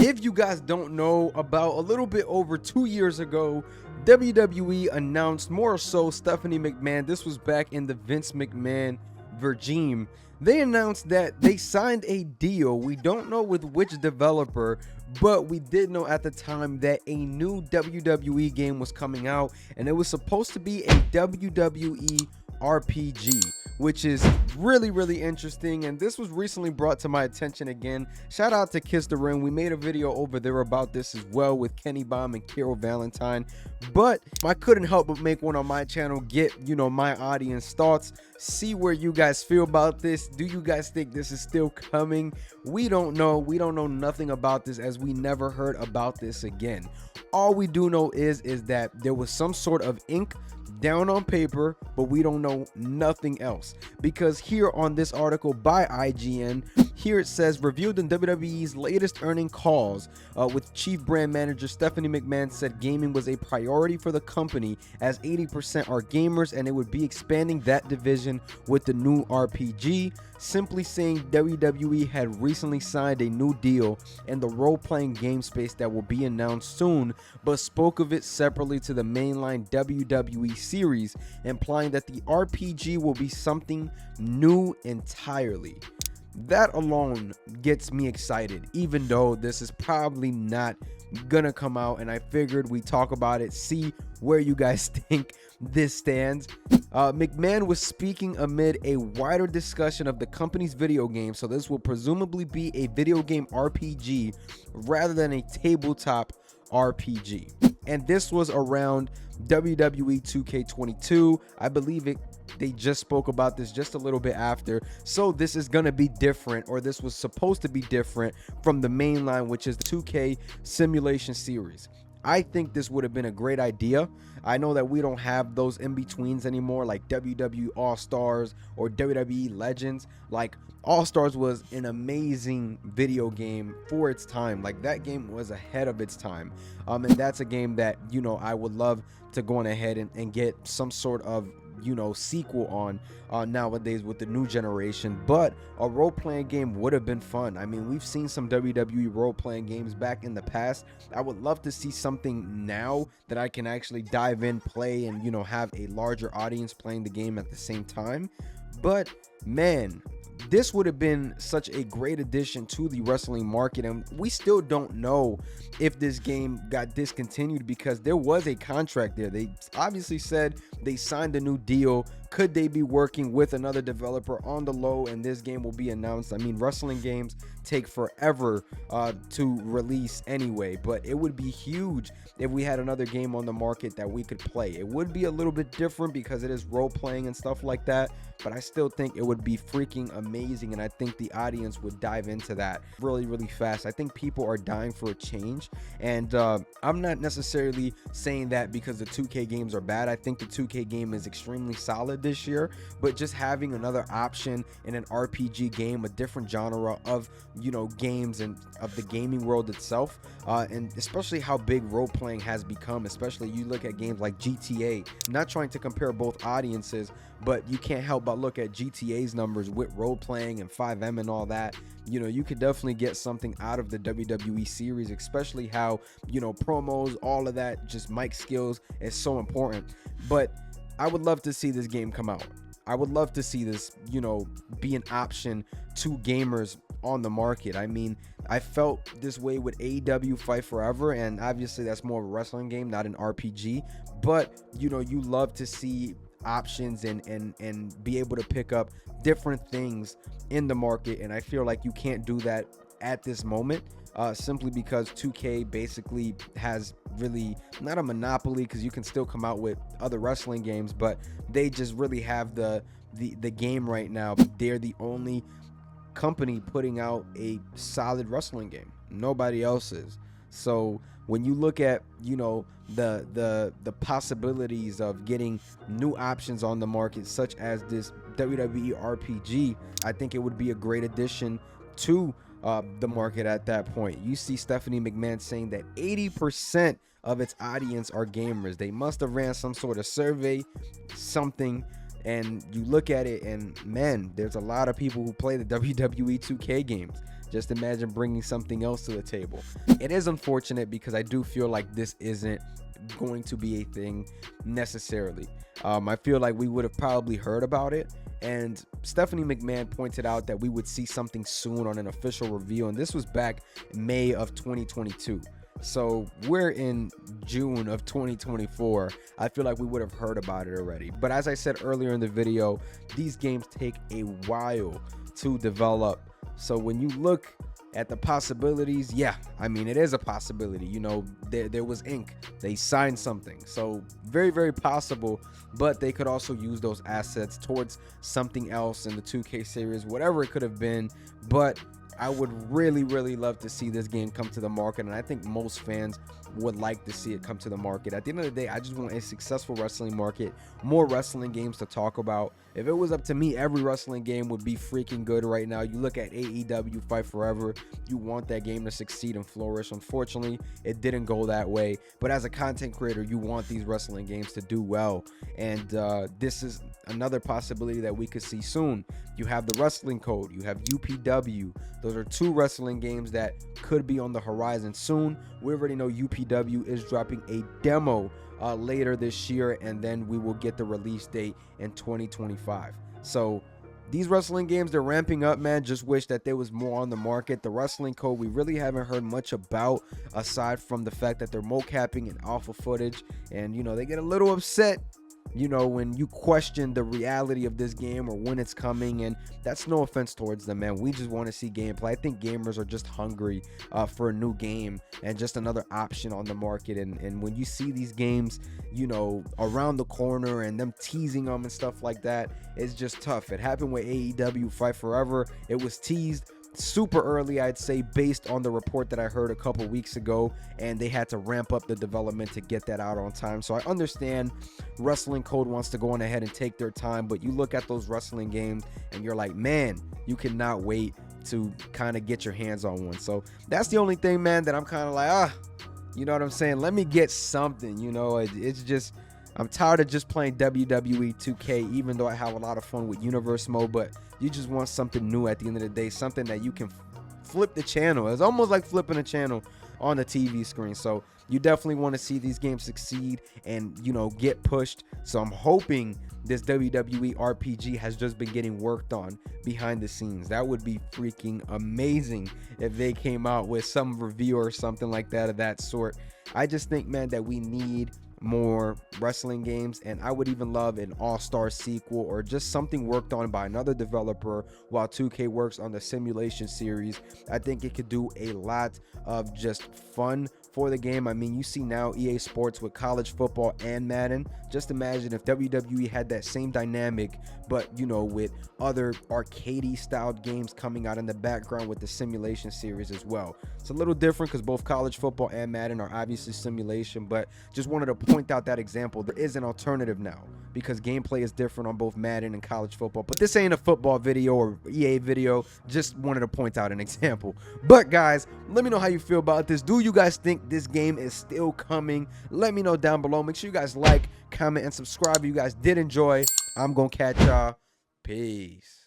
If you guys don't know, about a little bit over 2 years ago, WWE announced, more so Stephanie McMahon, this was back in the Vince McMahon regime, they announced that they signed a deal. We don't know with which developer, but we did know at the time that a new WWE game was coming out, and it was supposed to be a WWE RPG, which is really interesting. And this was recently brought to my attention again. Shout out to Kiss the Ring. We made a video over there about this as well with Kenny Baum and Carol Valentine, but I couldn't help but make one on my channel, get my audience thoughts, see where you guys feel about this. Do you guys think this is still coming? We don't know nothing about this, as we never heard about this again. All we do know is that there was some sort of ink down on paper, but we don't know nothing else, because here on this article by IGN, here it says, reviewed in WWE's latest earning calls with chief brand manager Stephanie McMahon said gaming was a priority for the company, as 80% are gamers, and it would be expanding that division with the new RPG. Simply saying, WWE had recently signed a new deal in the role-playing game space that will be announced soon, but spoke of it separately to the mainline WWE series, implying that the RPG will be something new entirely. That alone gets me excited, even though this is probably not gonna come out, and I figured we talk about it, see where you guys think this stands. McMahon was speaking amid a wider discussion of the company's video game, so this will presumably be a video game RPG rather than a tabletop RPG. And this was around WWE 2K22. I believe they just spoke about this just a little bit after, so this is gonna be different, or this was supposed to be different from the main line, which is the 2K simulation series. I think this would have been a great idea. I know that we don't have those in-betweens anymore, like WWE All-Stars or WWE Legends. Like, All-Stars was an amazing video game for its time. Like, that game was ahead of its time. And that's a game that, I would love to go on ahead and get some sort of sequel on nowadays with the new generation. But a role-playing game would have been fun. I mean, we've seen some WWE role-playing games back in the past. I would love to see something now that I can actually dive in, play, and have a larger audience playing the game at the same time. But man, this would have been such a great addition to the wrestling market, and we still don't know if this game got discontinued, because there was a contract there. They obviously said they signed a new deal. Could they be working with another developer on the low and this game will be announced? I mean, wrestling games take forever to release anyway, but it would be huge if we had another game on the market that we could play. It would be a little bit different because it is role playing and stuff like that, but I still think it would be freaking amazing, and I think the audience would dive into that really fast. I think people are dying for a change, and I'm not necessarily saying that because the 2K games are bad. I think the 2K game is extremely solid this year, but just having another option in an RPG game, a different genre of games and of the gaming world itself, and especially how big role playing has become. Especially you look at games like GTA, not trying to compare both audiences, but you can't help but look at GTA's numbers with role playing and 5M and all that. You could definitely get something out of the WWE series, especially how promos, all of that, just mic skills is so important. But I would love to see this game come out. I would love to see this be an option to gamers on the market. I mean, I felt this way with AEW Fight Forever, and obviously that's more of a wrestling game, not an RPG, but you love to see options and be able to pick up different things in the market, and I feel like you can't do that at this moment, simply because 2K basically has really not a monopoly, because you can still come out with other wrestling games, but they just really have the game right now. They're the only company putting out a solid wrestling game. Nobody else is. So when you look at the possibilities of getting new options on the market, such as this WWE RPG, I think it would be a great addition to the market at that point. You see Stephanie McMahon saying that 80% of its audience are gamers. They must have ran some sort of survey, something, and you look at it and man, there's a lot of people who play the WWE 2K games. Just imagine bringing something else to the table. It is unfortunate because I do feel like this isn't going to be a thing necessarily. I feel like we would have probably heard about it, and Stephanie McMahon pointed out that we would see something soon on an official reveal, and this was back May of 2022. So we're in June of 2024. I feel like we would have heard about it already. But as I said earlier in the video, these games take a while to develop. So when you look at the possibilities, yeah, I mean, it is a possibility. You know, there was ink. They signed something. So very, very possible. But they could also use those assets towards something else in the 2K series, whatever it could have been. But I would really, really love to see this game come to the market, and I think most fans would like to see it come to the market. At the end of the day, I just want a successful wrestling market, more wrestling games to talk about. If it was up to me, every wrestling game would be freaking good right now. You look at AEW Fight Forever, you want that game to succeed and flourish. Unfortunately, it didn't go that way, but as a content creator, you want these wrestling games to do well, and this is another possibility that we could see soon. You have the Wrestling Code, you have UPW. Those are two wrestling games that could be on the horizon soon. We already know UPW is dropping a demo later this year, and then we will get the release date in 2025. So these wrestling games, they're ramping up, man. Just wish that there was more on the market. The Wrestling Code, we really haven't heard much about, aside from the fact that they're mocapping and alpha footage, and you know, they get a little upset, you know, when you question the reality of this game or when it's coming, and that's no offense towards them, man. We just want to see gameplay. I think gamers are just hungry for a new game and just another option on the market, and when you see these games, you know, around the corner and them teasing them and stuff like that, it's just tough. It happened with AEW Fight Forever. It was teased super early, I'd say, based on the report that I heard a couple weeks ago, and they had to ramp up the development to get that out on time. So I understand Wrestling Code wants to go on ahead and take their time, but you look at those wrestling games and you're like, man, you cannot wait to kind of get your hands on one. So that's the only thing, man, that I'm kind of like, you know what I'm saying, let me get something. You know, it's just, I'm tired of just playing WWE 2K, even though I have a lot of fun with Universe Mode, but you just want something new at the end of the day, something that you can flip the channel. It's almost like flipping a channel on the TV screen. So you definitely want to see these games succeed and, you know, get pushed. So I'm hoping this WWE RPG has just been getting worked on behind the scenes. That would be freaking amazing if they came out with some review or something like that of that sort. I just think, man, that we need more wrestling games, and I would even love an all-star sequel or just something worked on by another developer while 2K works on the simulation series. I think it could do a lot of just fun for the game. I mean, you see now EA Sports with college football and Madden. Just imagine if WWE had that same dynamic, but you know, with other arcadey styled games coming out in the background with the simulation series as well. It's a little different because both college football and Madden are obviously simulation, but just wanted to point out that example. There is an alternative now because gameplay is different on both Madden and college football. But this ain't a football video or EA video. Just wanted to point out an example. But guys, let me know how you feel about this. Do you guys think this game is still coming? Let me know down below. Make sure you guys like, comment, and subscribe if you guys did enjoy. I'm gonna catch y'all. Peace.